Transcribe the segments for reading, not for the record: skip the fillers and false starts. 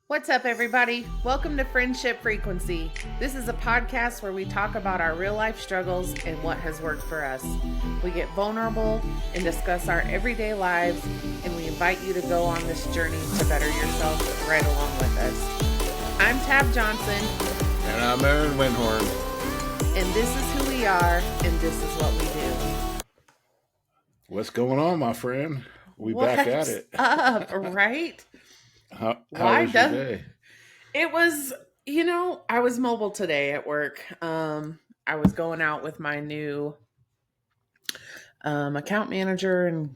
What's up, everybody? Welcome to Friendship Frequency. This is a podcast where we talk about our real life struggles and what has worked for us. We get vulnerable and discuss our everyday lives, and we invite you to go on this journey to better yourself right along with us. I'm Tab Johnson. And I'm Aaron Winhorn. And this is who we are, and this is what we do. What's going on, my friend? Back at it. Up, right? How was your day? It was, I was mobile today at work. I was going out with my new account manager and,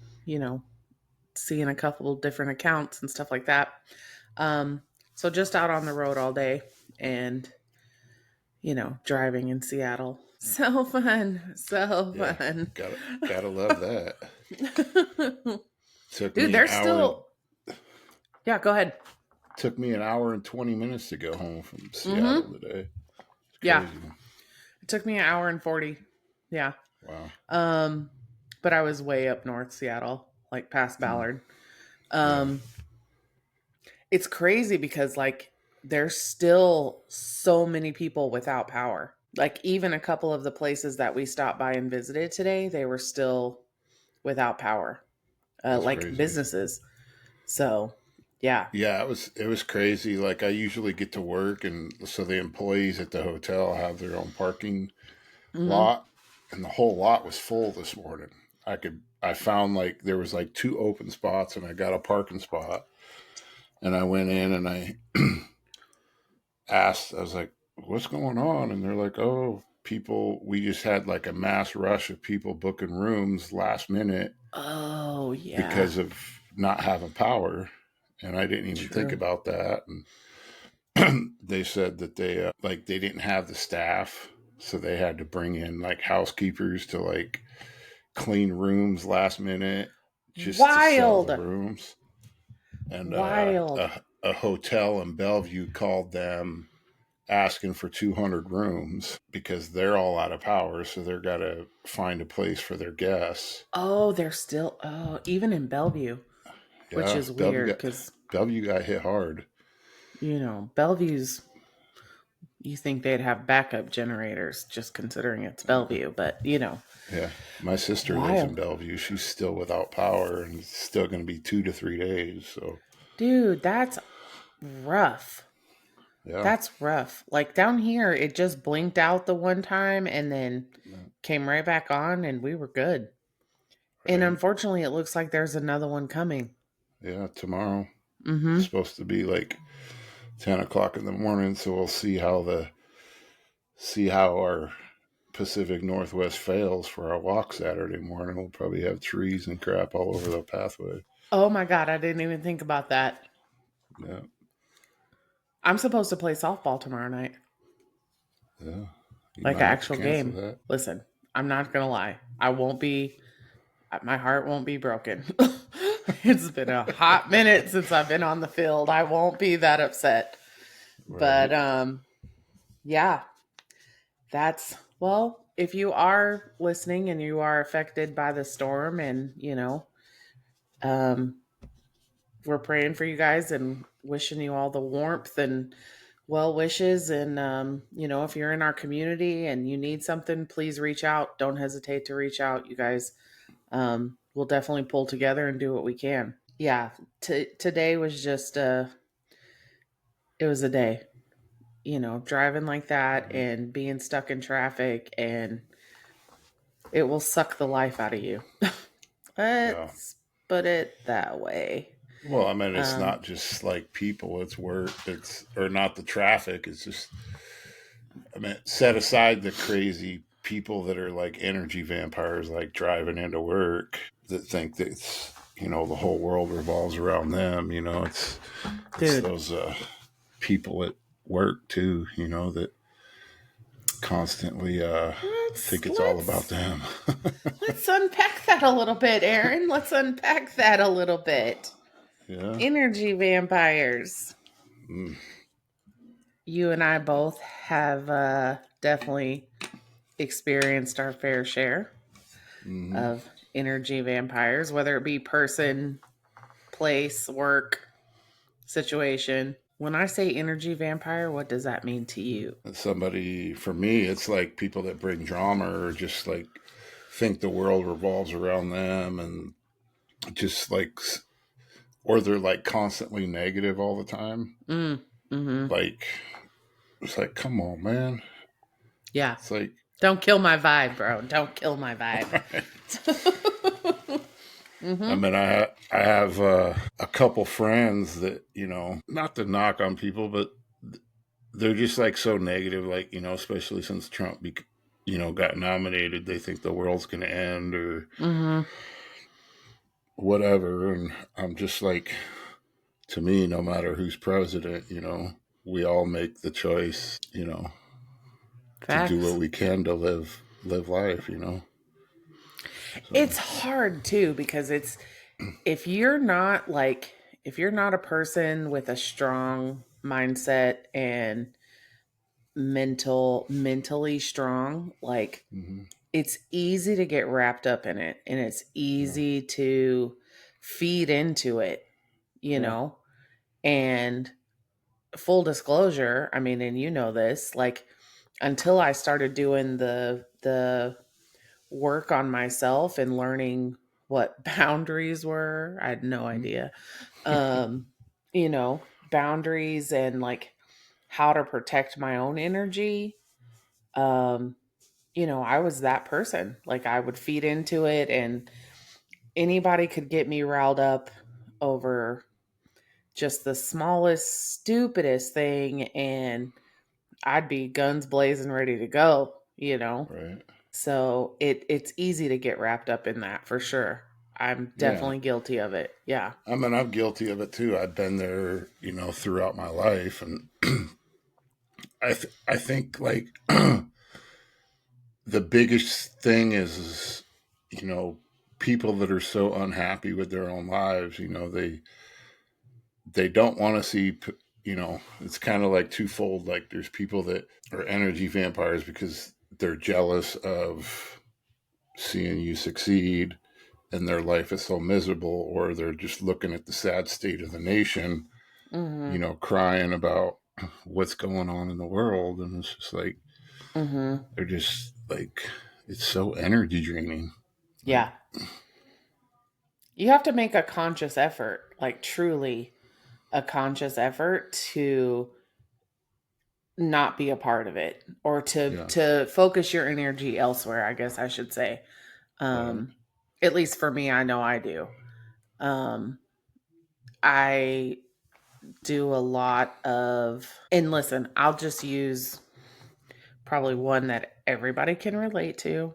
seeing a couple different accounts and stuff like that. So just out on the road all day and, driving in Seattle. So fun. Fun. Gotta love that. Dude, they're still... Yeah, go ahead. Took me an hour and 20 minutes to go home from Seattle today. Yeah. It took me an hour and 40. Yeah. Wow. But I was way up north Seattle, like past Ballard. It's crazy because there's still so many people without power. Like even a couple of the places that we stopped by and visited today, they were still without power. Crazy. Businesses. So yeah. Yeah, it was crazy. Like I usually get to work, and so the employees at the hotel have their own parking lot, and the whole lot was full this morning. I found there was 2 open spots, and I got a parking spot, and I went in and I asked, I was like, "What's going on?" And they're like, "Oh, we just had a mass rush of people booking rooms last minute. Oh yeah, because of not having power." And I didn't even think about that. And they said that they didn't have the staff, so they had to bring in housekeepers to clean rooms last minute, just to sell the rooms. And a hotel in Bellevue called them asking for 200 rooms because they're all out of power, so they're got to find a place for their guests. Oh, they're still even in Bellevue. Yeah, which is weird because Bellevue got hit hard. Bellevue's, you think they'd have backup generators just considering it's Bellevue, but Yeah, my sister lives in Bellevue. She's still without power, and it's still going to be 2 to 3 days. So, dude, that's rough. Yeah, that's rough. Down here, it just blinked out the one time and then came right back on, and we were good. Right. And unfortunately, it looks like there's another one coming. Yeah, tomorrow. It's supposed to be 10 o'clock in the morning, so we'll see how our Pacific Northwest fails for our walk Saturday morning. We'll probably have trees and crap all over the pathway. Oh my God, I didn't even think about that. Yeah. I'm supposed to play softball tomorrow night. Yeah. An actual game. That. Listen, I'm not going to lie. My heart won't be broken. It's been a hot minute since I've been on the field. I won't be that upset. Right. But, yeah, if you are listening and you are affected by the storm and, we're praying for you guys and wishing you all the warmth and well wishes. And, if you're in our community and you need something, please reach out. Don't hesitate to reach out, you guys. We'll definitely pull together and do what we can. Yeah. Today was just, it was a day, driving like that and being stuck in traffic, and it will suck the life out of you. Let's put it that way. Well, I mean, it's not just people, it's work, or not the traffic. It's just, set aside the crazy people that are energy vampires, driving into work that think that it's, the whole world revolves around them. It's those people at work too, that constantly think it's all about them. Let's unpack that a little bit, Aaron. Let's unpack that a little bit. Yeah. Energy vampires. You and I both have definitely experienced our fair share of energy vampires, whether it be person, place, work, situation. When I say energy vampire, what does that mean to you? Somebody, for me, it's like people that bring drama or just like think the world revolves around them and just like, or they're like constantly negative all the time. Mm. Mm-hmm. Like, it's like, come on, man. Yeah. It's like, Don't kill my vibe, bro. Don't kill my vibe. I Mm-hmm. mean, I have a couple friends that, not to knock on people, but they're just like so negative, like, especially since Trump, got nominated. They think the world's going to end or Mm-hmm. whatever. And I'm just like, to me, no matter who's president, we all make the choice, to do what Facts. we can to live life. So, It's hard too because it's if you're not like if you're not a person with a strong mindset and mentally strong, like mm-hmm, it's easy to get wrapped up in it and it's yeah, easy to feed into it, you yeah, know? And full disclosure, I mean, and you know this, like until I started doing the work on myself and learning what boundaries were, I had no mm-hmm, idea. Um, boundaries and like how to protect my own energy. Um, I was that person. Like I would feed into it and anybody could get me riled up over just the smallest, stupidest thing and I'd be guns blazing ready to go. right. So it's easy to get wrapped up in that for sure. I'm Yeah. definitely guilty of it. Yeah. I mean, I'm guilty of it too. I've been there, throughout my life. And I think like the biggest thing is, people that are so unhappy with their own lives, they don't want to see, it's kind of like twofold. Like there's people that are energy vampires because they're jealous of seeing you succeed and their life is so miserable, or they're just looking at the sad state of the nation, Mhm. crying about what's going on in the world. And it's just like, Mhm. they're just like, it's so energy draining. Like, Yeah. You have to make a conscious effort, like truly a conscious effort to not be a part of it or to yeah, to focus your energy elsewhere, I guess I should say. right. Um at least for me, I know I do. Um I do a lot of and listen, I'll just use probably one that everybody can relate to,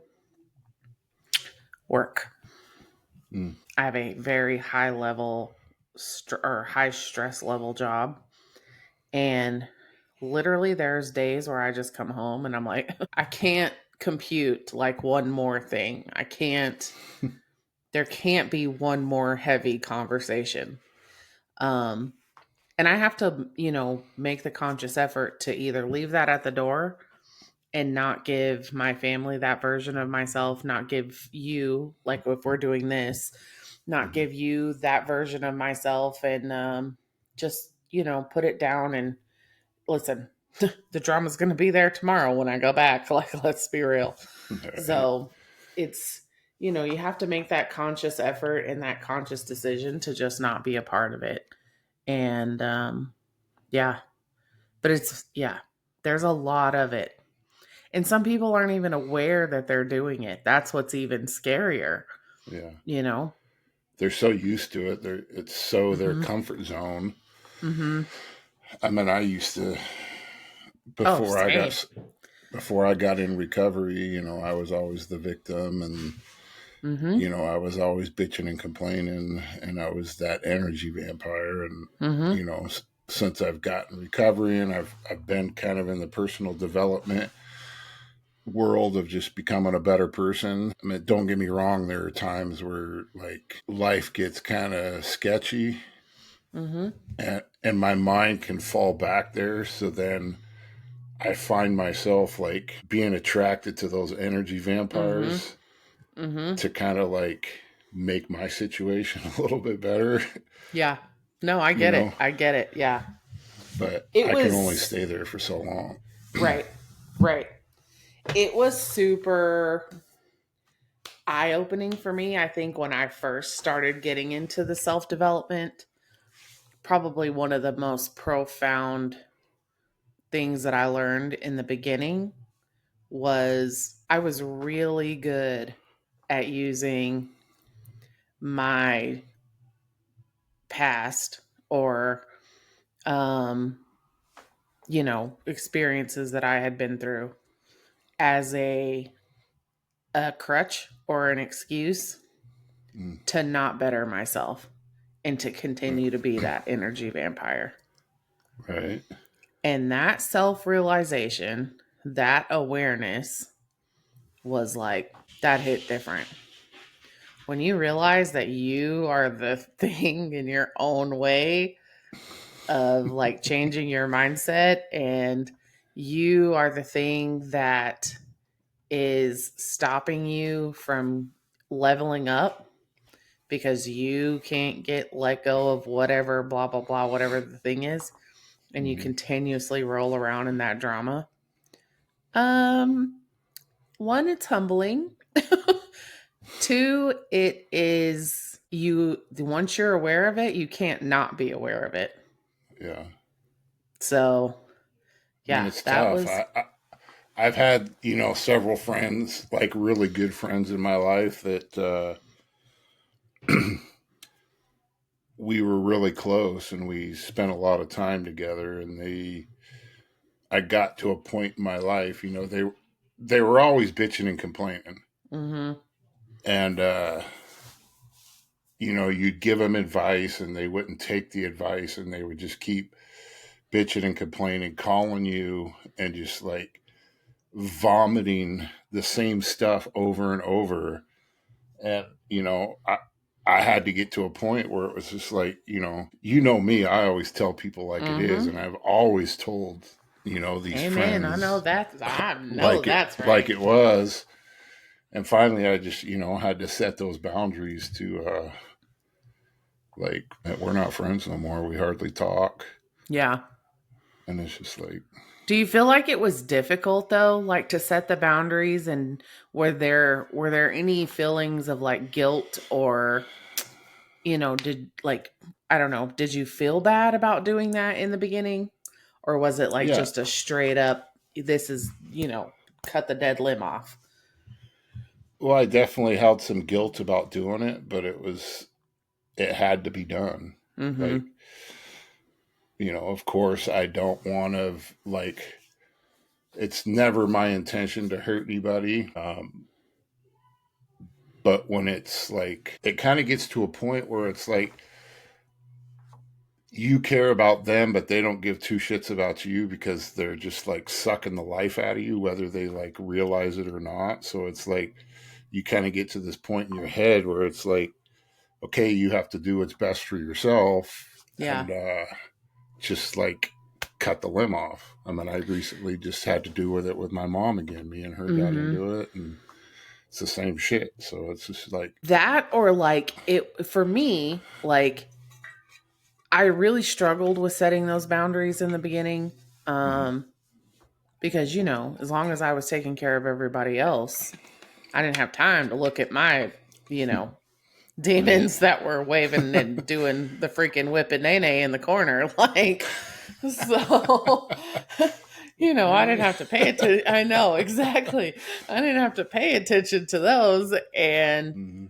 work. Mm, I have a very high level or high stress level job. And literally, there's days where I just come home and I'm like, I can't compute like one more thing. There can't be one more heavy conversation. Um, and I have to, make the conscious effort to either leave that at the door and not give my family that version of myself, not give you, like if we're doing this, not mm-hmm, give you that version of myself and just, put it down and listen, the drama's going to be there tomorrow when I go back. Like, let's be real. right. So it's, you have to make that conscious effort and that conscious decision to just not be a part of it. And yeah, but yeah, there's a lot of it. And some people aren't even aware that they're doing it. That's what's even scarier, Yeah. you know? They're so used to it. It's so their Mm-hmm. comfort zone. Mm-hmm. I mean, I used to, Oh, before I same. got before I got in recovery, I was always the victim, and Mm-hmm. I was always bitching and complaining, and I was that energy vampire. And Mm-hmm. since I've gotten recovery and I've been kind of in the personal development world of just becoming a better person. I mean, don't get me wrong, there are times where like life gets kind of sketchy, Mm-hmm. and my mind can fall back there. So then I find myself like being attracted to those energy Mm-hmm. vampires Mm-hmm. to kind of like make my situation a little bit better, Yeah. No, I you get know? it. I get it. Yeah. but It I can only was stay there for so long. right, right. It was super eye opening for me. I think when I first started getting into the self development, probably one of the most profound things that I learned in the beginning was I was really good at using my past or um experiences that I had been through as a crutch or an excuse Mm, to not better myself and to continue to be that energy vampire. right. And that self-realization, that awareness was like that hit different. When you realize that you are the thing in your own way of like changing your mindset, and you are the thing that is stopping you from leveling up because you can't get let go of whatever blah blah blah whatever the thing is, and you Mm-hmm. continuously roll around in that drama. um One, it's humbling. Two, it is you once you're aware of it, you can't not be aware of it. Yeah. So I mean, yeah, it's that tough. was I've had, several friends, like really good friends in my life that we were really close and we spent a lot of time together. And I got to a point in my life, they were always bitching and complaining. mm-hmm, And, you'd give them advice and they wouldn't take the advice and they would just keep bitching and complaining, calling you and just like vomiting the same stuff over and over. And, I had to get to a point where it was just like, me, I always tell people like it is. mm-hmm. And I've always told, these Amen. I know friends that. I know that's like right. it was. And finally I just, had to set those boundaries to, like, we're not friends no more. We hardly talk. Yeah. And it's just like, Do you feel like it was difficult though, like to set the boundaries, and were there any feelings of like guilt or did like I don't know, did you feel bad about doing that in the beginning? Or was it like yeah. just a straight up this is, cut the dead limb off? Well, I definitely held some guilt about doing it, but it had to be done. Like, Mm-hmm. of course, I don't want to, like, it's never my intention to hurt anybody. But when it's like, it kind of gets to a point where it's like, you care about them, but they don't give two shits about you because they're just like sucking the life out of you, whether they like realize it or not. So it's like, you kind of get to this point in your head where it's like, okay, you have to do what's best for yourself Yeah. and just like cut the limb off. I mean, I recently just had to do with it with my mom again. Me and her got Mm-hmm. into it, and it's the same shit. So it's just like, That or like it for me, like I really struggled with setting those boundaries in the beginning. mm-hmm, Um, because as long as I was taking care of everybody else, I didn't have time to look at my, you know, right, demons that were waving and doing the freaking whip and nay nay in the corner. Like, so, I didn't have to pay attention. I know exactly. I didn't have to pay attention to those. And mm-hmm,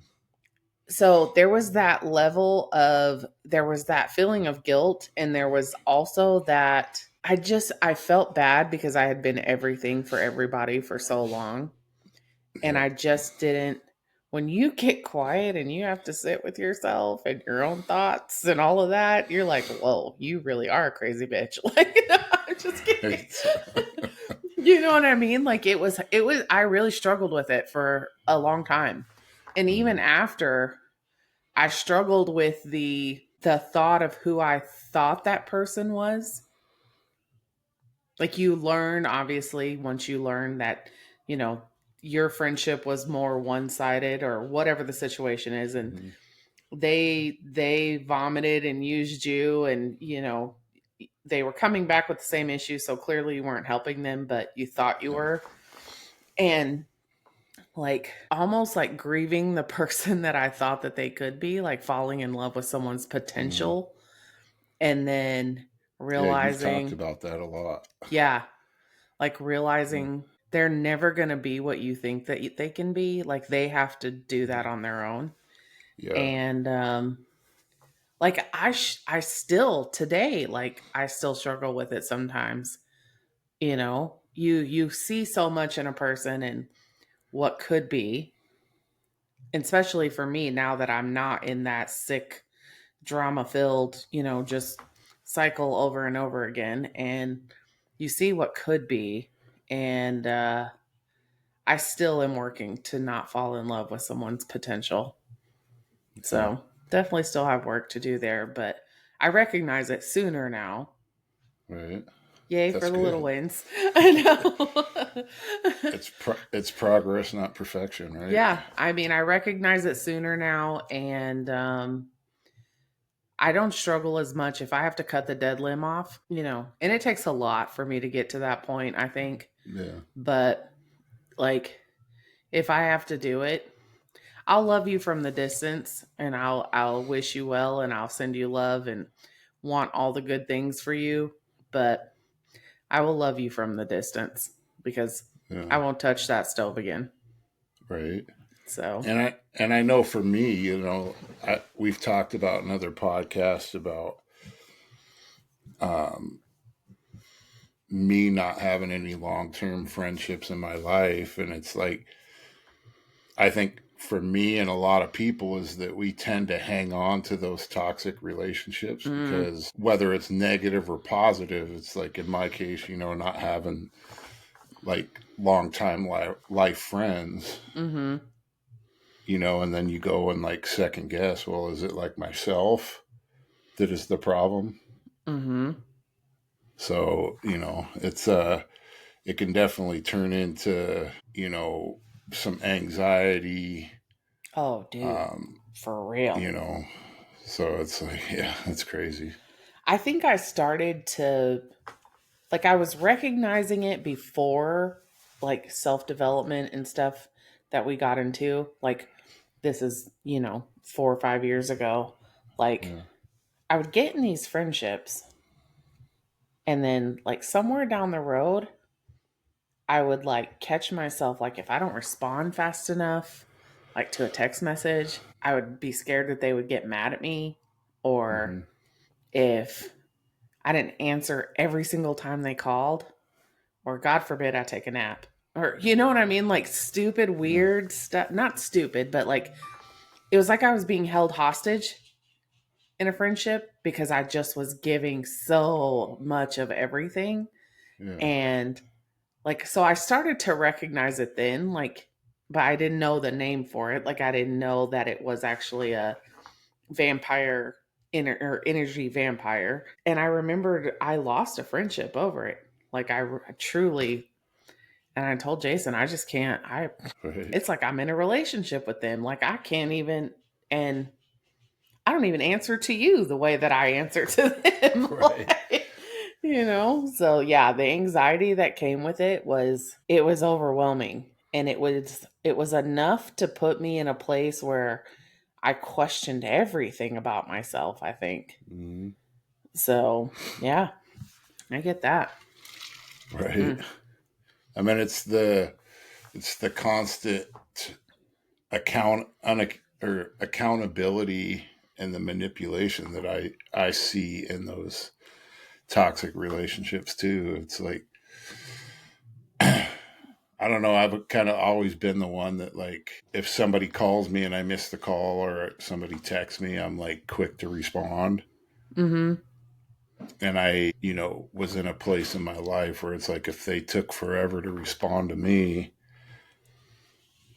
so there was that feeling of guilt. And there was also that I felt bad because I had been everything for everybody for so long. And yep, I just didn't. When you get quiet and you have to sit with yourself and your own thoughts and all of that, you're like, whoa, you really are a crazy bitch. Like, I'm just kidding. right, You know what I mean? Like, I really struggled with it for a long time. And mm-hmm, even after, I struggled with the thought of who I thought that person was. Like, you learn, obviously, once you learn that, you know, your friendship was more one-sided or whatever the situation is, and mm-hmm, they vomited and used you, and they were coming back with the same issue, so clearly you weren't helping them, but you thought you were. And like almost like grieving the person that I thought that they could be, like falling in love with someone's Mm-hmm. potential and then Yeah, you've talked realizing, about that a lot. yeah, like Yeah. realizing they're never going to be what you think that they can be. Like they have to do that on their own. Yeah. And like I still today, like I still struggle with it sometimes. You see so much in a person and what could be, especially for me now that I'm not in that sick drama filled, just cycle over and over again. And you see what could be. And I still am working to not fall in love with someone's potential. Yeah. So definitely still have work to do there, but I recognize it sooner now. Right. Yay for That's the little good. wins. I know. It's progress, not perfection, right? Yeah, I mean, I recognize it sooner now, and I don't struggle as much if I have to cut the dead limb off, and it takes a lot for me to get to that point, I think. Yeah. But like, if I have to do it, I'll love you from the distance, and I'll wish you well, and I'll send you love and want all the good things for you. But I will love you from the distance because I Yeah. won't touch that stove again. Right. So, And I know for me, we've talked about in other podcasts about um, me not having any long term friendships in my life, and it's like I think for me and a lot of people is that we tend to hang on to those toxic relationships mm, because whether it's negative or positive, it's like in my case, not having like long time life friends, mm-hmm, and then you go and like second guess, well, is it like myself that is the problem? mm-hmm. So, it can definitely turn into, some anxiety, Oh, dude, um, for you real. know, so it's like, yeah, it's crazy. I think I started to, like, I was recognizing it before, like, self development and stuff that we got into. Like, this is, 4 or 5 years ago. Like, Yeah. I would get in these friendships, and then, like, somewhere down the road, I would, like, catch myself, like, if I don't respond fast enough, like, to a text message, I would be scared that they would get mad at me. Or Mm-hmm. if I didn't answer every single time they called, or God forbid I take a nap. Or you know what I mean? Like stupid, Yeah. weird stuff. Not stupid, but like it was like I was being held hostage in a friendship because I just was giving so much of everything. Yeah. And like so I started to recognize it then, like, but I didn't know the name for it. Like I didn't know that it was actually a vampire or energy vampire. And I remembered I lost a friendship over it. Like I truly, and I told Jason, I just can't. Right. It's like I'm in a relationship with them. Like I can't even, and I don't even answer to you the way that I answer to them. Right. So yeah, the anxiety that came with it was overwhelming. And it was enough to put me in a place where I questioned everything about myself, I think. Mm-hmm. So yeah, I get that. Right. Mm. I mean, it's the constant or accountability and the manipulation that I see in those toxic relationships too. It's like I don't know. I've kind of always been the one that like if somebody calls me and I miss the call or somebody texts me, I'm like quick to respond. Mm-hmm. And I, was in a place in my life where it's like if they took forever to respond to me,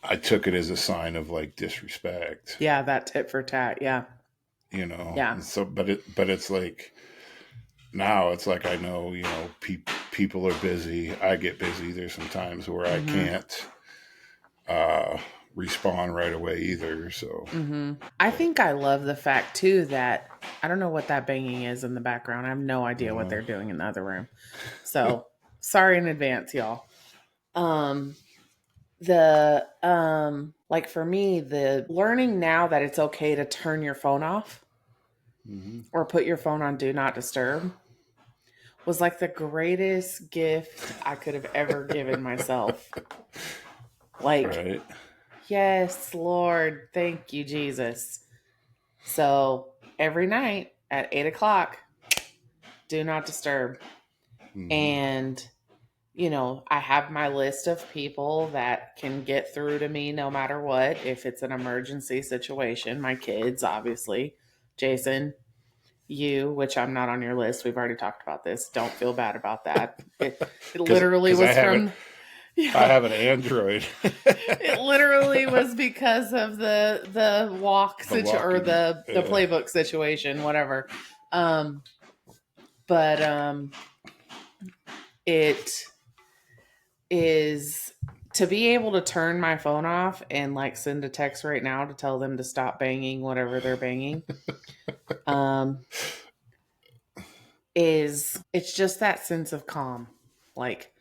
I took it as a sign of like disrespect. Yeah, that tit for tat. Yeah. Yeah. And so but it's like now it's like I know, people are busy. I get busy. There's some times where I Mm-hmm. can't uh respond right away either. So, I but, think I love the fact too that I don't know what that banging is in the background. I have no idea what uh, they're doing in the other room. So sorry in advance, y'all. Um, the like for me, the learning now that it's okay to turn your phone off mm-hmm. or put your phone on do not disturb was like the greatest gift I could have ever given myself. Like, Right. yes, Lord, thank you, Jesus. So every night at 8 o'clock, do not disturb. Mm-hmm. And, I have my list of people that can get through to me no matter what. If it's an emergency situation, my kids, obviously, Jason, you, which I'm not on your list. We've already talked about this. Don't feel bad about that. It literally Because was from, I yeah, have an Android. it literally was because of the walk The or walking. the Yeah. playbook situation, whatever. Um, but it is to be able to turn my phone off and like send a text right now to tell them to stop banging whatever they're banging. Um, is it's just that sense of calm. Like,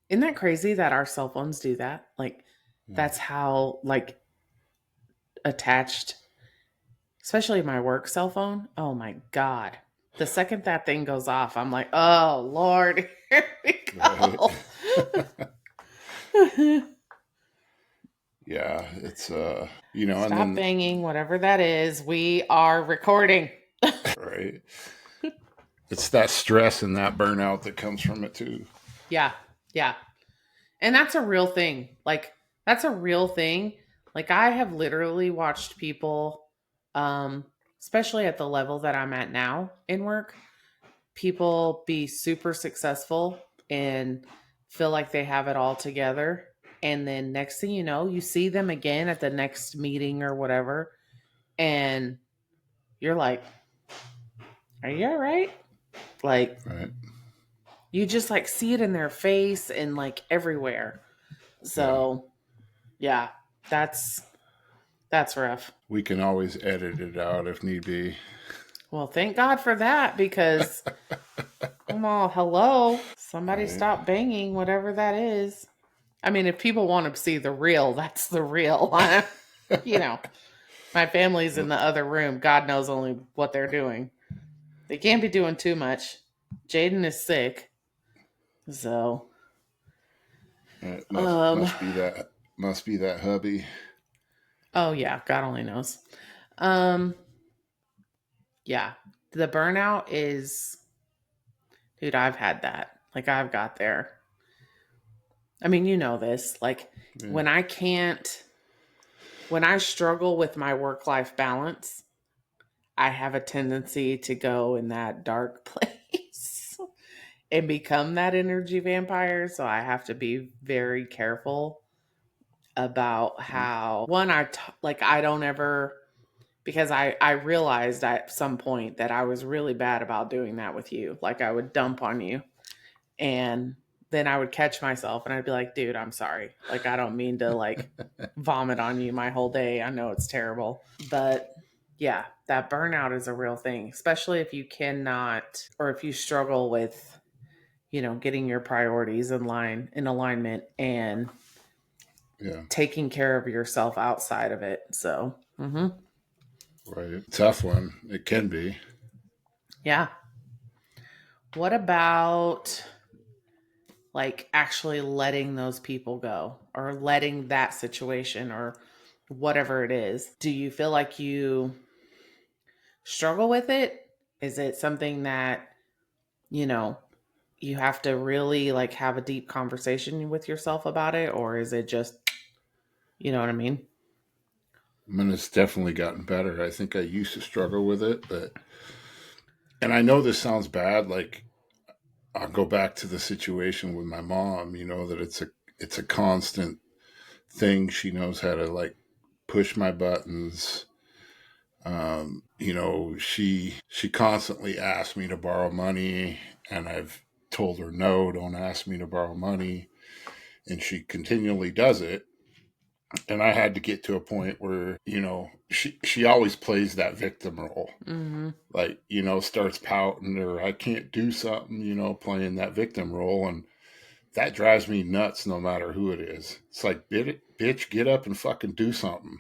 isn't that crazy that our cell phones do that? Like, Yeah. that's how like attached, especially my work cell phone. Oh my god. The second that thing goes off, I'm like, oh Lord, here we Right. go. Yeah. It's and Stop then banging, whatever that is. We are recording. right. It's that stress and that burnout that comes from it too. Yeah, yeah. And that's a real thing. Like, that's a real thing. Like, I have literally watched people, um, especially at the level that I'm at now in work, people be super successful and feel like they have it all together. And then next thing you know, you see them again at the next meeting or whatever. And you're like, are you all right? Like, Right. you just like see it in their face and like everywhere. Yeah. So, yeah, that's that's rough. We can always edit it out if need be. Well, thank God for that because I'm all hello. Somebody Right. stop banging, whatever that is. I mean, if people want to see the real, that's the real. you know, my family's in the other room. God knows only what they're doing. They can't be doing too much. Jaden is sick. So, It must um, must be that must be that hubby. oh yeah, God only knows. Um, yeah, the burnout is, dude, I've had that. Like, I've got there. I mean, you know this. Like, Yeah. when I can't, when I struggle with my work life balance, I have a tendency to go in that dark place and become that energy vampire. So I have to be very careful about how, one, like, I don't ever, because I realized at some point that I was really bad about doing that with you. Like, I would dump on you and then I would catch myself and I'd be like, dude, I'm sorry. Like, I don't mean to like vomit on you my whole day. I know it's terrible. But yeah, that burnout is a real thing, especially if you cannot or if you struggle with, getting your priorities in alignment and Yeah. taking care of yourself outside of it. So, Right. Tough one. It can be. yeah. What about like actually letting those people go or letting that situation or whatever it is? Do you feel like you struggle with it? Is it something that, you know, you have to really like have a deep conversation with yourself about it? Or is it just, you know what I mean? I mean, it's definitely gotten better. I think I used to struggle with it, and I know this sounds bad. Like I'll go back to the situation with my mom. That it's a constant thing. She knows how to like push my buttons. She constantly asks me to borrow money, and I've told her no, don't ask me to borrow money. and she continually does it. And I had to get to a point where, she always plays that victim role. Mm-hmm. Like, starts pouting or I can't do something, playing that victim role. And that drives me nuts no matter who it is. It's like, bitch, get up and fucking do something.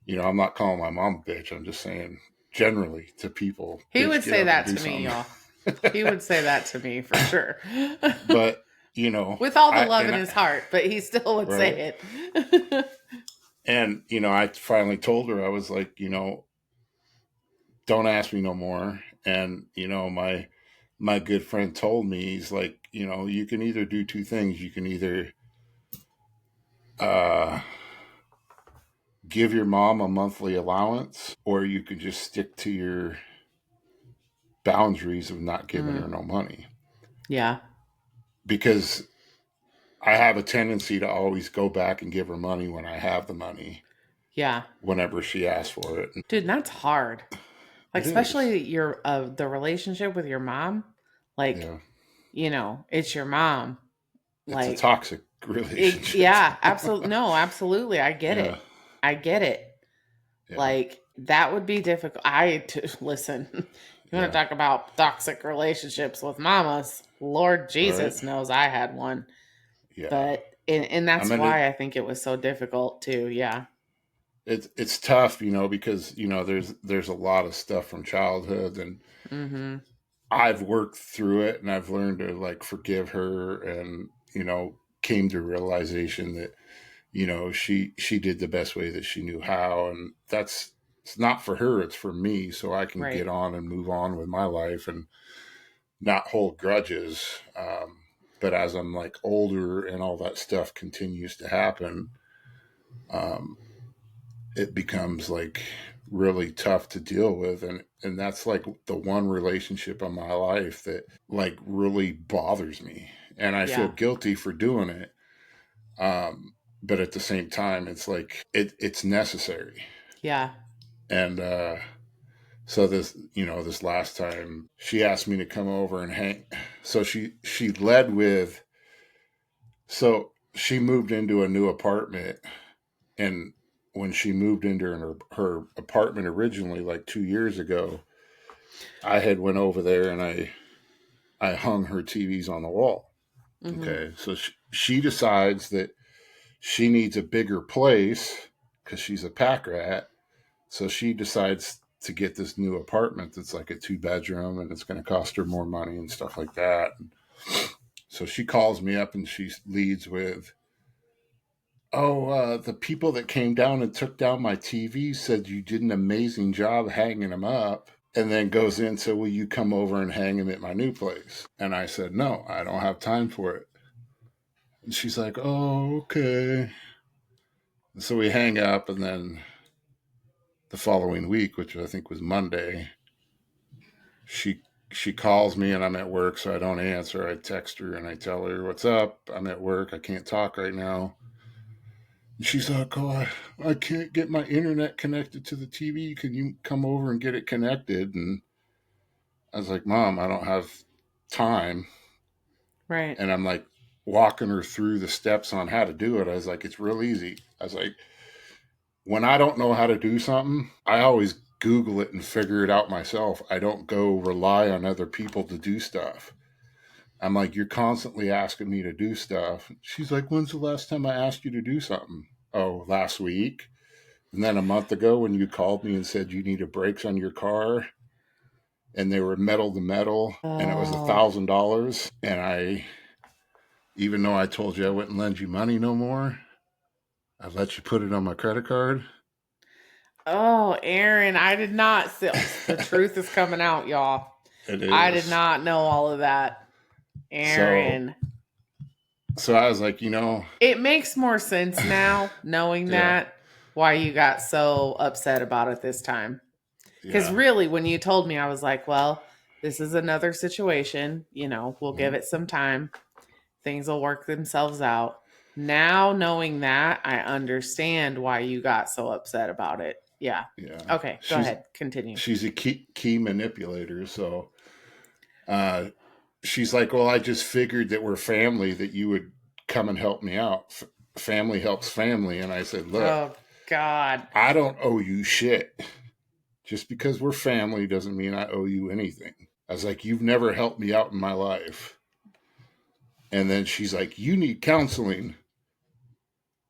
I'm not calling my mom a bitch. I'm just saying generally to people, He bitch, would get say up and that do to me, something. y'all. He would say that to me for sure. But, With all the I, love and in I, his heart, but he still would right. say it. And, I finally told her, I was like, don't ask me no more. And, my good friend told me, he's like, you can either do two things. You can either uh, give your mom a monthly allowance, or you can just stick to your boundaries of not giving Mm, her no money. yeah. Because I have a tendency to always go back and give her money when I have the money, Yeah. whenever she asks for it. And Dude, that's hard. Like it is. especially your the relationship with your mom. Like, Yeah. it's your mom. It's a Like toxic relationship. yeah, absolutely. No, absolutely. I get Yeah. it. I get it. Yeah. Like that would be difficult. Listen. You want to Yeah. talk about toxic relationships with mamas? Lord Right. Jesus knows I had one. Yeah. But and I that's mean, why I think it was so difficult too. Yeah. it's tough, because there's a lot of stuff from childhood, and Mhm. I've worked through it, and I've learned to like forgive her, and came to realization that she did the best way that she knew how, and that's it's not for her, it's for me, so I can get Right. on and move on with my life and not hold grudges. But as I'm like older and all that stuff continues to happen, um, it becomes like really tough to deal with, and that's like the one relationship in my life that like really bothers me, and I feel Yeah. guilty for doing it. But at the same time, it's like it's necessary. Yeah. And so this last time she asked me to come over and hang. So she led with, so she moved into a new apartment, and when she moved into her apartment originally, like 2 years ago, I had went over there and I hung her TVs on the wall. Mhm. Okay, so she decides that she needs a bigger place because she's a pack rat. So she decides to get this new apartment that's like a 2 bedroom, and it's going to cost her more money and stuff like that. So she calls me up and she leads with, "Oh, the people that came down and took down my TV said you did an amazing job hanging them up." And then goes into, "Will you come over and hang them at my new place?" And I said, "No, I don't have time for it." And she's like, "Oh, okay." And so we hang up, and then the following week, which I think was Monday, she she calls me and I'm at work, so I don't answer. I text her and I tell her, "What's up? I'm at work. I can't talk right now." And she's like, "Oh, I can't get my internet connected to the TV. Can you come over and get it connected?" And I was like, "Mom, I don't have time." Right. And I'm like walking her through the steps on how to do it. I was like, "It's real easy." I was like, when I don't know how to do something, I always Google it and figure it out myself. I don't go rely on other people to do stuff. I'm like, "You're constantly asking me to do stuff." She's like, "When's the last time I asked you to do something?" "Oh, last week." And then a month ago when you called me and said you needed brakes on your car, and they were metal to metal, and it was Oh. $1,000. And even though I told you I wouldn't lend you money no more, I let you put it on my credit card. Oh, Aaron, I did not see the truth is coming out, y'all. It I did is. not know all of that. So, Aaron. so I was like, It makes more sense now knowing yeah, that why you got so upset about it this time. Because yeah, really, when you told me, I was like, well, this is another situation. We'll give mhm, it some time. Things will work themselves out. Now, knowing that, I understand why you got so upset about it. Yeah. yeah. Okay, go ahead. Continue. She's a key manipulator. So she's like, "Well, I just figured that we're family, that you would come and help me out. Family helps family. And I said, look, Oh God. I don't owe you shit. Just because we're family doesn't mean I owe you anything. I was like, you've never helped me out in my life. And then she's like, you need counseling.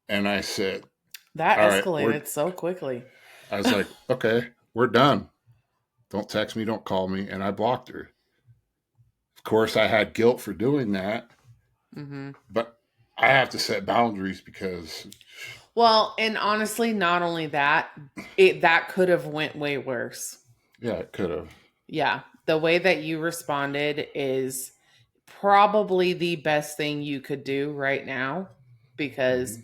And I said, That all right, escalated so quickly. I was like, okay, we're done. Don't text me, don't call me. And I blocked her. Of course, I had guilt for doing that, Mm-hmm. but I have to set boundaries because, Well, and honestly, not only that, that could have went way worse. yeah, it could have. Yeah, the way that you responded is probably the best thing you could do right now because Mm-hmm.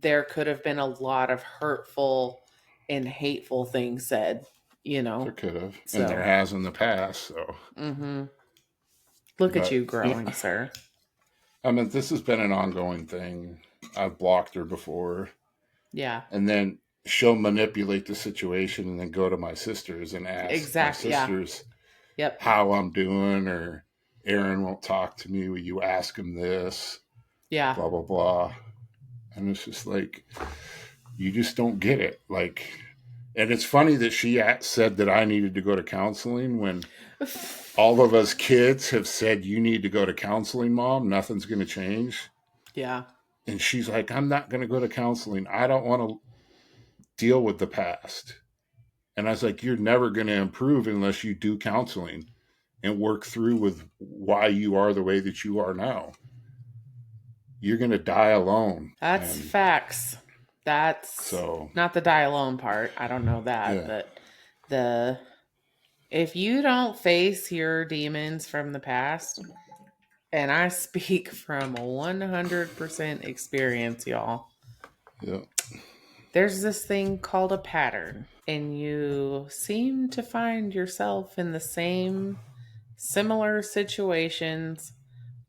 there could have been a lot of hurtful and hateful things said, you There know. could have. And there So, has in the past. So, mm-hmm. Look at but you growing, sir. I mean, this has been an ongoing thing. I've blocked her before. Yeah. And then she'll manipulate the situation and then go to my sisters and ask my Exactly. Yeah. sisters Yep. how I'm doing, or Aaron won't talk to me. Will you ask him this? Yeah. Blah, blah, blah. And it's just like, you just don't get it. Like, and it's funny that she said that I needed to go to counseling when all of us kids have said, you need to go to counseling, mom. Nothing's going to change. Yeah. And she's like, I'm not going to go to counseling. I don't want to deal with the past. And I was like, you're never going to improve unless you do counseling and work through with why you are the way that you are now. You're going to die alone. That's And facts. That's so, not the die alone part. I don't know that, yeah, but the if you don't face your demons from the past, and I speak from 100% experience, y'all, yeah, there's this thing called a pattern, and you seem to find yourself in the same similar situations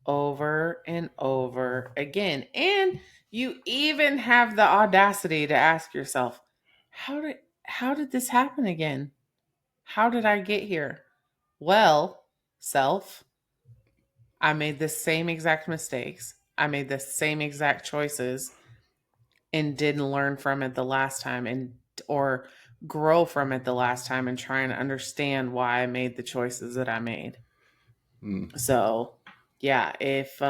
over and over again. And you even have the audacity to ask yourself, how did this happen again? How did I get here? Well, self, I made the same exact mistakes. I made the same exact choices and didn't learn from it the last time and or grow from it the last time and try and understand why I made the choices that I made. mm, So, yeah, if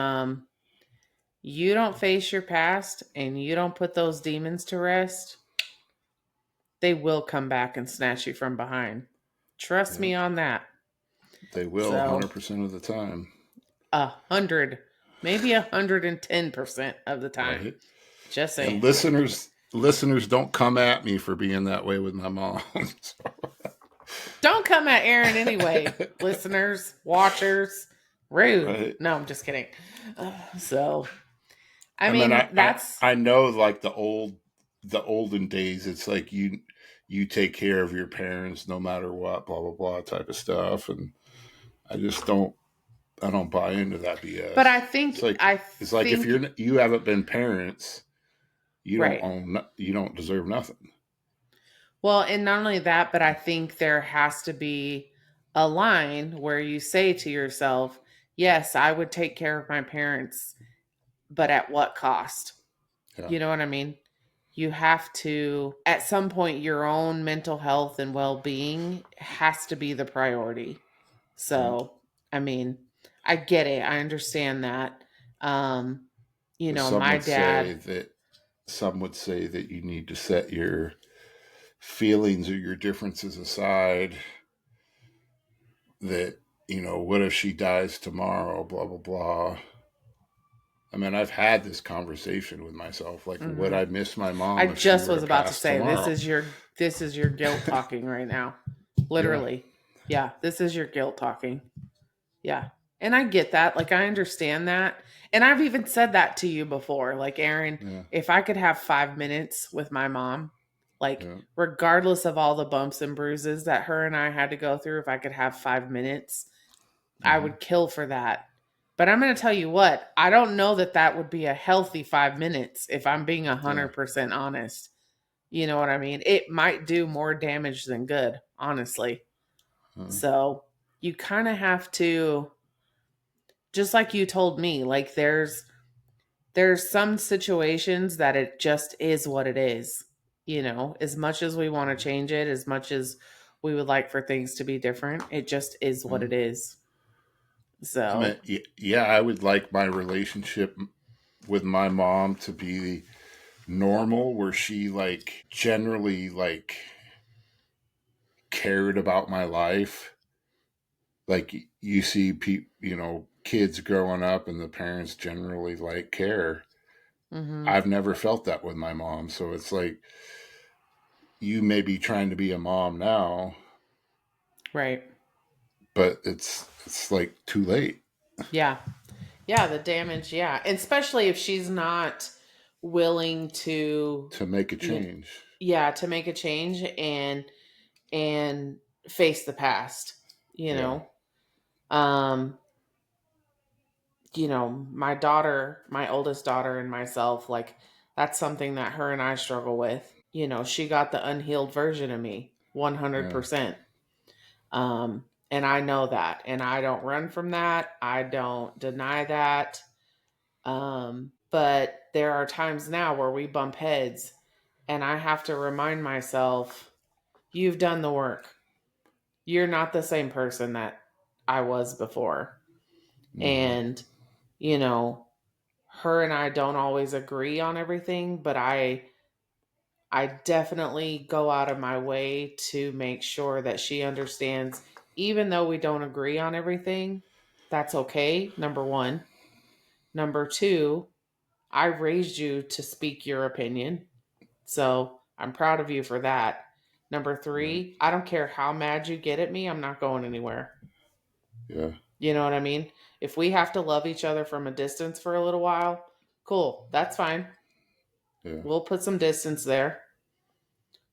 you don't face your past and you don't put those demons to rest, they will come back and snatch you from behind. Trust yeah. me on that. They will So, 100% of the time. 100, maybe 110% of the time. Right. Just And saying. listeners don't come at me for being that way with my mom. Don't come at Aaron anyway, listeners, watchers. Rude. Right. No, I'm just kidding. So, I I mean, mean, that's I know, like the olden days, it's like you take care of your parents no matter what, blah blah blah type of stuff, and I just I don't buy into that but BS. I think It's like if you haven't been parents, right. you don't deserve nothing. Well, and not only that, but I think there has to be a line where you say to yourself, yes, I would take care of my parents, but at what cost? Yeah, You know what I mean? You have to, at some point, your own mental health and well being has to be the priority. yeah. So, I mean, I get it. I understand that. Um, But my dad, some would say that you need to set your feelings or your differences aside. That, what if she dies tomorrow? Blah blah blah. I mean, I've had this conversation with myself. Like, would mhm. I miss my I mom if she just were was to about to pass say tomorrow? this is your guilt talking right now. Yeah, Literally. Yeah, this is your guilt talking. Yeah. And I get that. Like I understand that. And I've even said that to you before. Like Aaron, yeah, if I could have 5 minutes with my mom, like yeah, regardless of all the bumps and bruises that her and I had to go through, if I could have 5 minutes, I mm-hmm, would kill for that. But I'm going to tell you what, I don't know that that would be a healthy 5 minutes if I'm being yeah, 100% honest. You know what I mean? It might do more damage than good, honestly. uh, So you kind of have to, just like you told me, like There's some situations that it just is what it is. As much as we want to change it, as much as we would like for things to be different, it just is what Mm. it is. I mean, So, yeah, I would like my relationship with my mom to be normal, where she like generally like cared about my life. Like you see kids growing up and the parents generally like care. mhm, I've never felt that with my mom, so it's like you may be trying to be a mom now, right. but it's like too late Yeah. Yeah, the damage, yeah. And especially if she's not willing to, to make a you change. yeah, to make a change and face the past, you Yeah, know. Um, my daughter, my oldest daughter and myself, like that's something that her and I struggle with. She got the unhealed version of me, yeah, 100%. And I know that, and I don't run from that. I don't deny that. But there are times now where we bump heads, and I have to remind myself, you've done the work. You're not the same person that I was before. mm-hmm. And, you know, her and I don't always agree on everything, but I definitely go out of my way to make sure that she understands, even though we don't agree on everything, that's okay. Number one. Number two, I raised you to speak your opinion. So I'm proud of you for that. Number Right, three, I don't care how mad you get at me, I'm not going anywhere. yeah, You know what I mean? If we have to love each other from a distance for a little while, cool, that's fine. yeah, We'll put some distance there,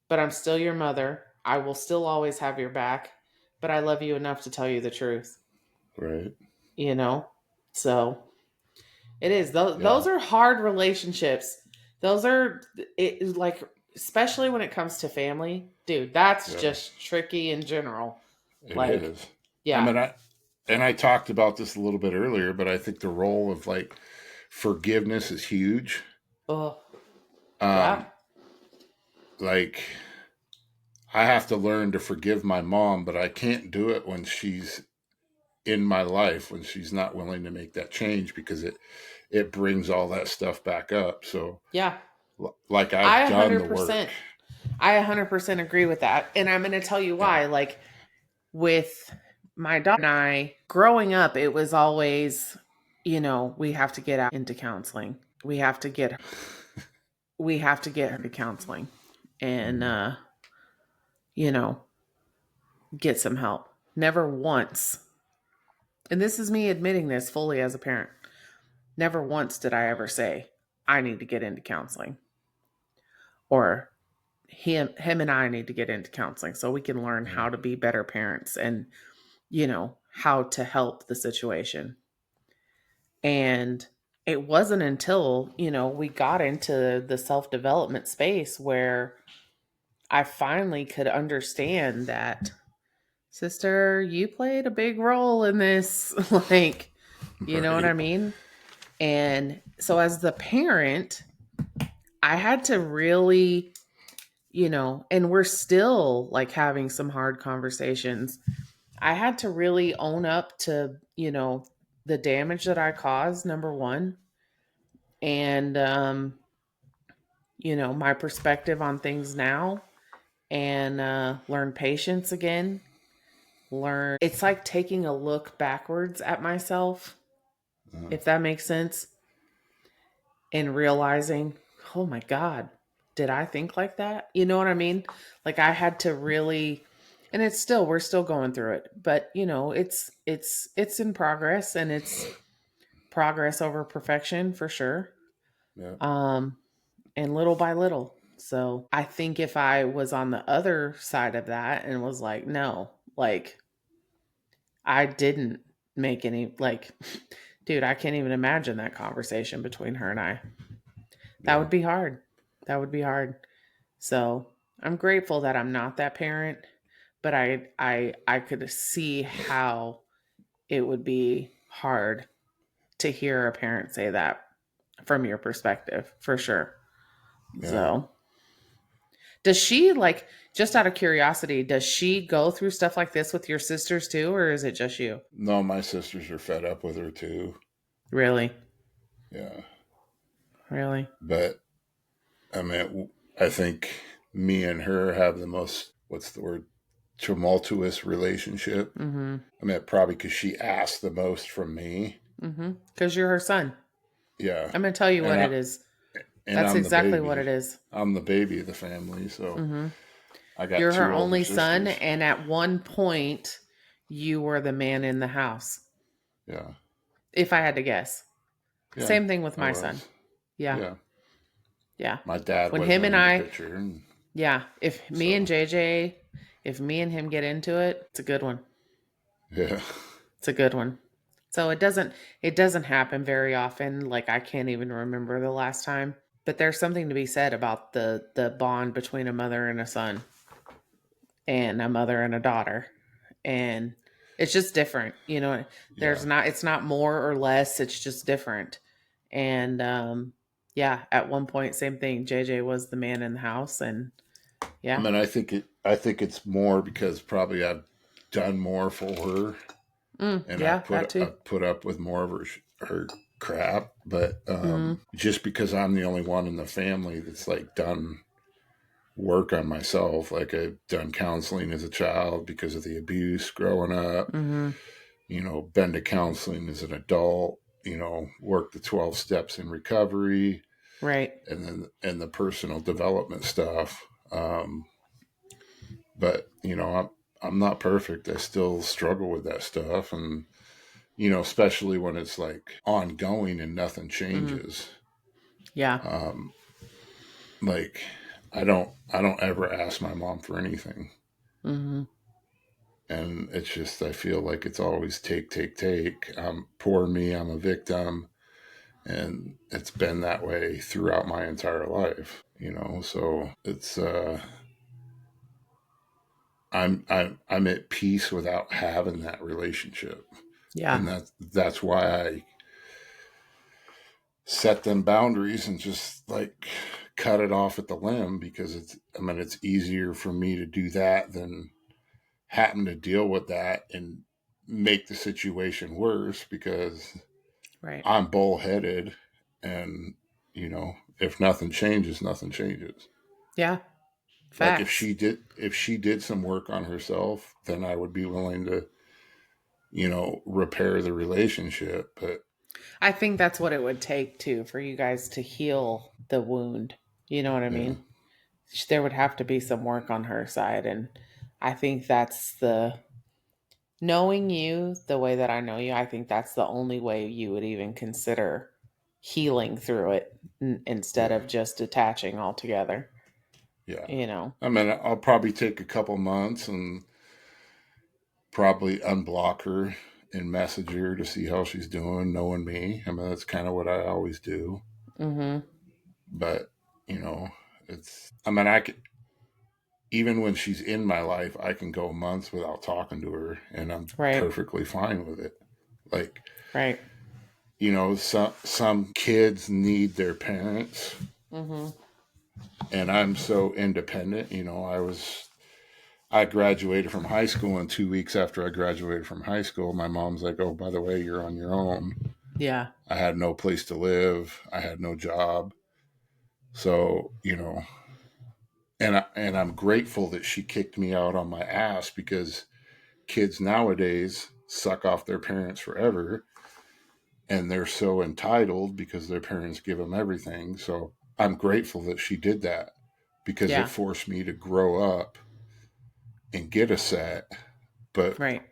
but I'm still your mother. I will still always have your back, but I love you enough to tell you the truth, right, you know? So it is. Those yeah, are hard relationships. Those are like, especially when it comes to family, dude. That's yeah. just tricky in general. It Like, is. I yeah. mean, I talked about this a little bit earlier, but I think the role of like forgiveness is huge. Oh, yeah. Um, like I have to learn to forgive my mom, but I can't do it when she's in my life, when she's not willing to make that change, because it brings all that stuff back up. So Yeah. like I've I done the work. 100%. I 100% agree with that. And I'm going to tell you Yeah. why. Like, with my daughter and I, growing up, it was always, we have to get out into counseling. We have to get her to counseling and, Mm, you know, get some help. Never once, and this is me admitting this fully as a parent, never once did I ever say, I need to get into counseling, or him and I need to get into counseling so we can learn yeah. how to be better parents and, how to help the situation. And it wasn't until, we got into the self development space where I finally could understand that, sister, you played a big role in this. Like, you know what I Right. mean? And so, as the parent, I had to really, and we're still like having some hard conversations. I had to really own up to, the damage that I caused, number one, and, my perspective on things now, and learn patience again. It's like taking a look backwards at myself, Uh, if that makes sense, and realizing, oh my God, did I think like that? You know what I mean? Like I had to really, and we're still going through it, but it's in progress, and it's progress over perfection for sure. yeah. Um, and little by little. So I think if I was on the other side of that and was like, no, like I didn't make any, like, dude, I can't even imagine that conversation between her and I. That Yeah. would be hard. That would be hard. So I'm grateful that I'm not that parent, but I could see how it would be hard to hear a parent say that. from your perspective, for sure. Yeah. So, does she like, just out of curiosity, does she go through stuff like this with your sisters too, or is it just you? No, my sisters are fed up with her too. Really? Yeah. Really? But I mean, I think me and her have the most, what's the word, tumultuous relationship. Mm-hmm. I mean, probably because she asked the most from me. Mm-hmm. Because you're her son. Yeah. I'm going to tell you And what I, it is. and That's I'm the exactly what baby. it is. I'm the baby of the family. So Mm-hmm. I got You're her two older only son, sisters. and at one point, you were the man in the house, Yeah. if I had to guess. Yeah. Same thing with I my son. was. Yeah. Yeah. Yeah. My dad When him wasn't and in the I, picture. And yeah, if me and so, JJ, if me and him get into it, it's a good one. yeah. It's a good one. So it doesn't happen very often. Like I can't even remember the last time. But there's something to be said about the bond between a mother and a son and a mother and a daughter. And it's just different. Yeah. It's not more or less, it's just different. And yeah, at one point same thing. JJ was the man in the house and I yeah. mean, I think it's more because probably I've done more for her, and Yeah, that too. I've put up with more of her crap. But Mhm. just because I'm the only one in the family that's like done work on myself, like I've done counseling as a child because of the abuse growing up. Mhm. Been to counseling as an adult. Worked the 12 steps in recovery, Right. and the personal development stuff. But I'm not perfect. I still struggle with that stuff, and especially when it's like ongoing and nothing Mhm. changes. Yeah. Um, like I don't ever ask my mom for anything, Mhm. and it's just I feel like it's always take, take, take. Poor me. I'm a victim, and it's been that way throughout my entire life. So it's I'm at peace without having that relationship, Yeah. and that's why I set them boundaries and just like cut it off at the limb, because it's easier for me to do that than happen to deal with that and make the situation worse, because Right. I'm bullheaded, and if nothing changes, nothing changes. Yeah. Like Facts. if she did some work on herself, then I would be willing to repair the relationship. But I think that's what it would take too for you guys to heal the wound. You know what I yeah, mean? There would have to be some work on her side. And I think that's knowing you the way that I know you, I think that's the only way you would even consider healing through it instead yeah, of just detaching altogether, yeah. you know? I mean, I'll probably take a couple months and probably unblock her and message her to see how she's doing, knowing me. I mean, that's kind of what I always do. Mm-hmm. But, you know, I mean, I could, even when she's in my life, I can go months without talking to her, and I'm Right. perfectly fine with it. Like, Right. some kids need their parents, Mm-hmm. and I'm so independent. I graduated from high school, and 2 weeks after I graduated from high school, my mom's like, "Oh, by the way, you're on your own." Yeah. I had no place to live. I had no job. So, and I'm grateful that she kicked me out on my ass, because kids nowadays suck off their parents forever, and they're so entitled because their parents give them everything. So, I'm grateful that she did that, because it Yeah. forced me to grow up and get a set. But, Right.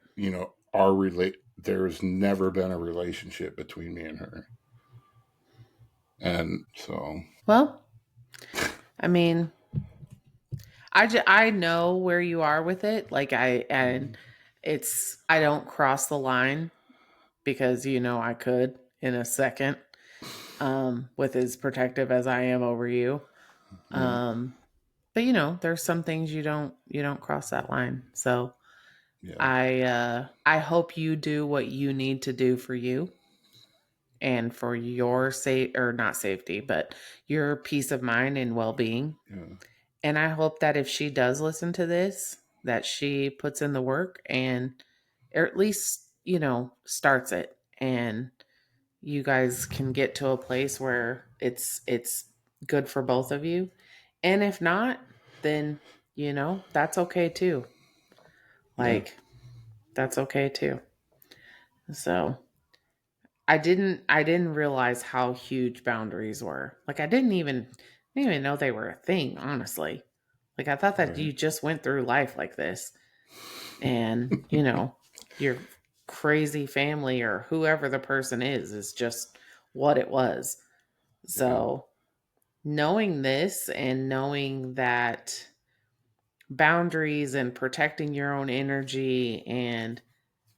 there's never been a relationship between me and her. And so, Well, I mean, I know where you are with it. Like and I don't cross the line because I could in a second. With as protective as I am over you. yeah, Um, but there's some things you don't cross that line. So yeah, I hope you do what you need to do for you and for your or not safety, but your peace of mind and well-being. Yeah. And I hope that if she does listen to this, that she puts in the work and or at least, starts it, and you guys can get to a place where it's good for both of you. And if not, then that's okay too. Yeah. Like, that's okay too. So I didn't realize how huge boundaries were. Like, I didn't even know they were a thing, honestly. Like, I thought that Right. you just went through life like this, and your crazy family or whoever the person is just what it was. Yeah. So knowing this and knowing that boundaries and protecting your own energy and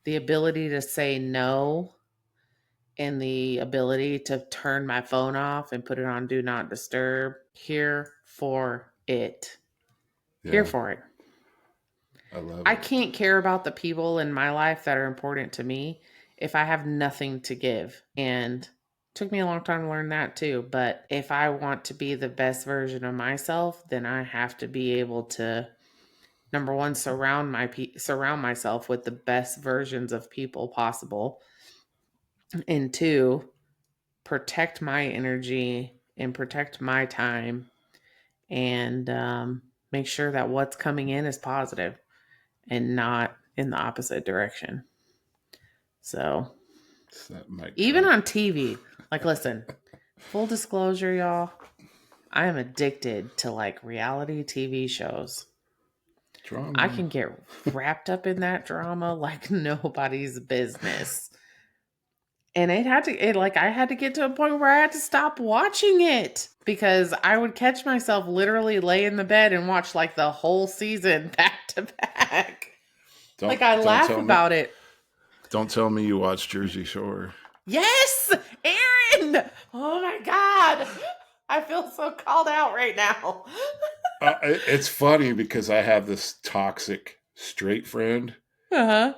the ability to say no and the ability to turn my phone off and put it on do not disturb, here for it. Here Yeah. for it. I love I it. can't care about the people in my life that are important to me if I have nothing to give. And it took me a long time to learn that too. But if I want to be the best version of myself, then I have to be able to, number one, surround myself with the best versions of people possible, and two, protect my energy and protect my time, and make sure that what's coming in is positive and not in the opposite direction. So, It's that mic even drop. on TV, like, listen, full disclosure, y'all, I am addicted to like reality TV shows. I Drama. can get wrapped up in that drama like nobody's business. And I had to get to a point where I had to stop watching it because I would catch myself literally lay in the bed and watch like the whole season back to back. Like, I Don't laugh tell me. about it. Don't tell me you watch Jersey Shore. Yes, Aaron. Oh my God. I feel so called out right now. It's funny because I have this toxic straight friend Uh-huh.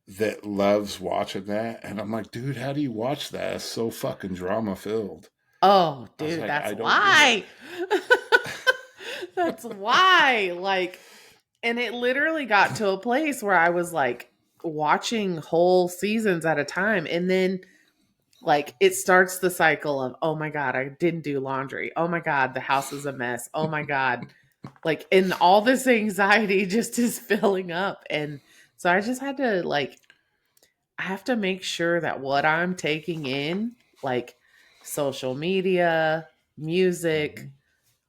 that loves watching that, and I'm like, dude, how do you watch that? It's so fucking drama filled. Oh, I was dude, like, that's I don't get it. why. That's why. Like, and it literally got to a place where I was like watching whole seasons at a time. And then, like, it starts the cycle of, oh my God, I didn't do laundry. Oh my God, the house is a mess. Oh my God. Like, and all this anxiety just is filling up. And so I just had to, like, I have to make sure that what I'm taking in, like social media, music, Mhm.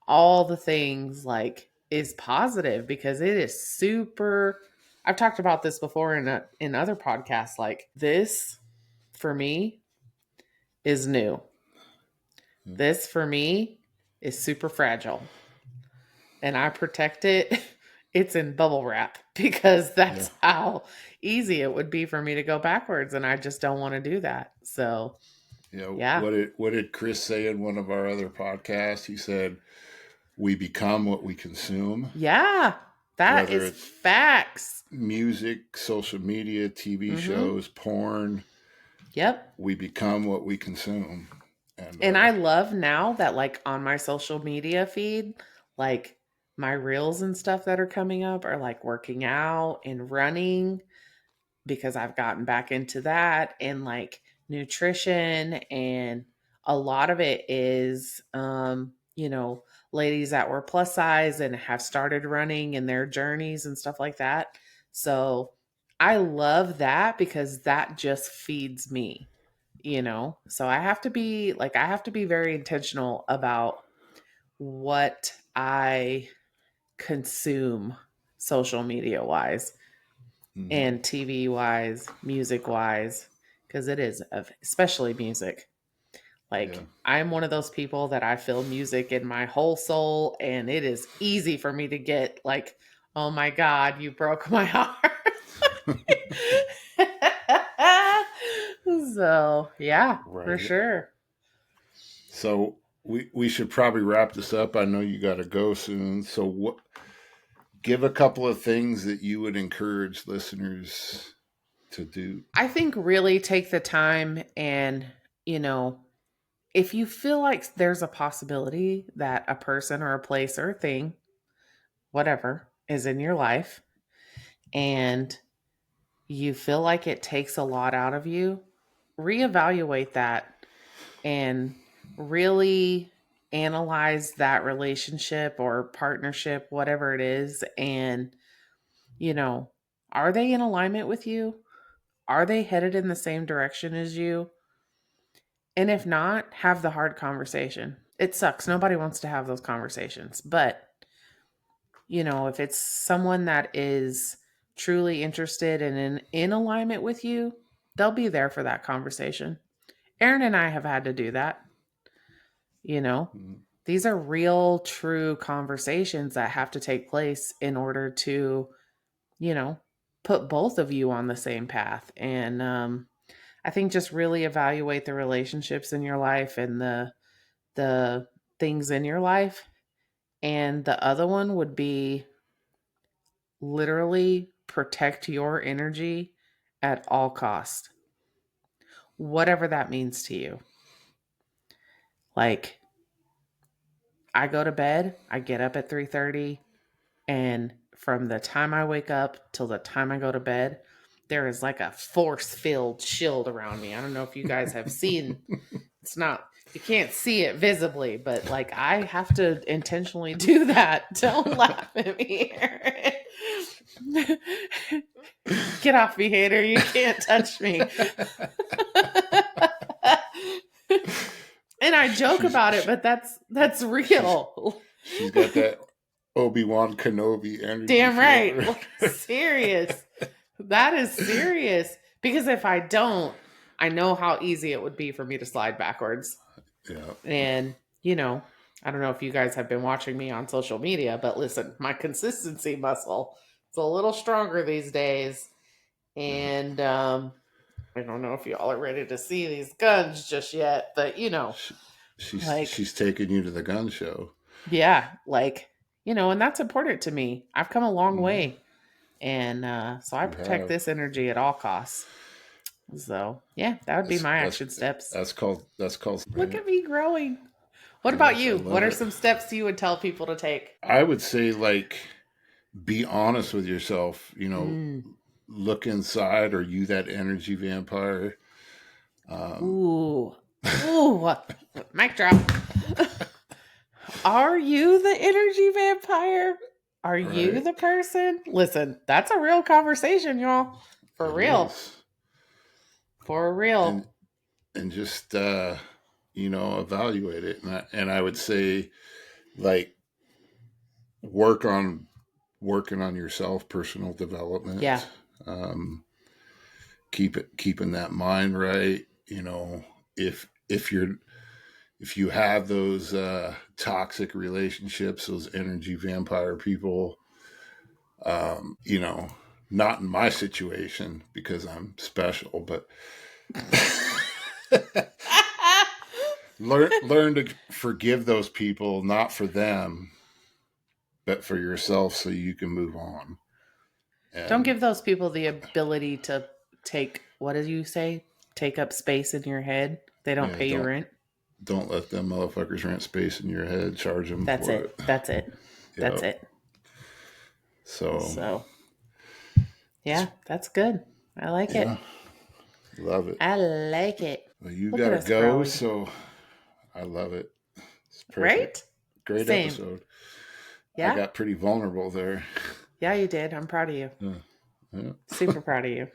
all the things, like, is positive, because it is super. I've talked about this before in other podcasts. Like, this for me is new. Yeah. This for me is super fragile, and I protect it. It's in bubble wrap because Yeah. that's how easy it would be for me to go backwards, and I just don't want to do that. So, Yeah. yeah. What did Chris say in one of our other podcasts? He said, we become what we consume, Yeah, that whether is it's facts. music, social media, TV Mhm. shows, porn. Yep. We become what we consume. And And I love now that, like, on my social media feed, like, my reels and stuff that are coming up are like working out and running, because I've gotten back into that, and like nutrition, and a lot of it is ladies that were plus size and have started running and their journeys and stuff like that. So I love that because that just feeds me. So I have to be very intentional about what I consume social media wise Mhm. and TV wise, music wise, because it is especially music. Yeah. Like, I'm one of those people that I feel music in my whole soul, and it is easy for me to get like, oh my God, you broke my heart. So, yeah, for Right. sure. So we should probably wrap this up. I know you got to go soon. So what? Give a couple of things that you would encourage listeners to do. I think really take the time and you know, if you feel like there's a possibility that a person or a place or a thing, whatever, is in your life and you feel like it takes a lot out of you, reevaluate that and really analyze that relationship or partnership, whatever it is. And, you know, are they in alignment with you? Are they headed in the same direction as you? And if not, have the hard conversation. It sucks. Nobody wants to have those conversations. But, if it's someone that is truly interested and in alignment with you, they'll be there for that conversation. Aaron and I have had to do that. You know, these are real, true conversations that have to take place in order to, put both of you on the same path. And I think just really evaluate the relationships in your life and the things in your life. And the other one would be literally protect your energy at all cost, whatever that means to you. Like, I go to bed, I get up at 3:30, and from the time I wake up till the time I go to bed, there is like a force-filled shield around me. I don't know if you guys have seen. It's not, you can't see it visibly, but like I have to intentionally do that. Don't laugh at me, Aaron. Get off me, hater. You can't touch me. And I joke about it, but that's real. She's got that Obi-Wan Kenobi energy. Damn right. Serious. That is serious. Because if I don't, I know how easy it would be for me to slide backwards. Yeah. And, I don't know if you guys have been watching me on social media, but listen, my consistency muscle is a little stronger these days. And I don't know if y'all are ready to see these guns just yet, but she's taking you to the gun show. Yeah, and that's important to me. I've come a long way. And so I protect this energy at all costs. So yeah, that would be my action steps. That's called. Look at me growing. What about you? What are some steps you would tell people to take? I would say be honest with yourself. Look inside. Are you that energy vampire? Ooh, mic drop. Are you the energy vampire? Are you the person? Listen, that's a real conversation, y'all. For real. For real. And just, evaluate it. And I would say, working on yourself, personal development. Yeah. Keeping that mind right. If you have those toxic relationships, those energy vampire people, not in my situation because I'm special, but learn to forgive those people, not for them, but for yourself, so you can move on. And don't give those people the ability to take, what did you say? Take up space in your head. They don't pay you rent. Don't let them motherfuckers rent space in your head. Charge them. That's it. That's it. That's it. So. Yeah, that's good. I like it. Love it. I like it. Well, you gotta go, growing. So I love it. It's perfect. Right? Great episode. Yeah. I got pretty vulnerable there. Yeah, you did. I'm proud of you. Yeah. Super proud of you.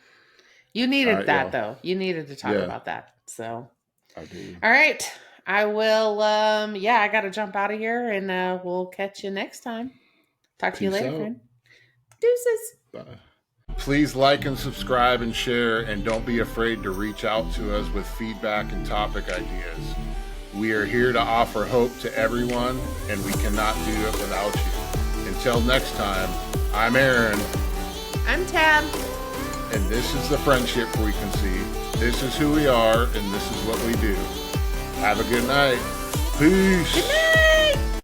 You needed that, though. You needed to talk about that. So. I do. All right. I will, I got to jump out of here, and we'll catch you next time. Talk to you later, friend. Deuces. Bye. Please like and subscribe and share, and don't be afraid to reach out to us with feedback and topic ideas. We are here to offer hope to everyone, and we cannot do it without you. Until next time, I'm Aaron. I'm Tab. And this is the Friendship Frequency. This is who we are, and this is what we do. Have a good night. Peace. Good night.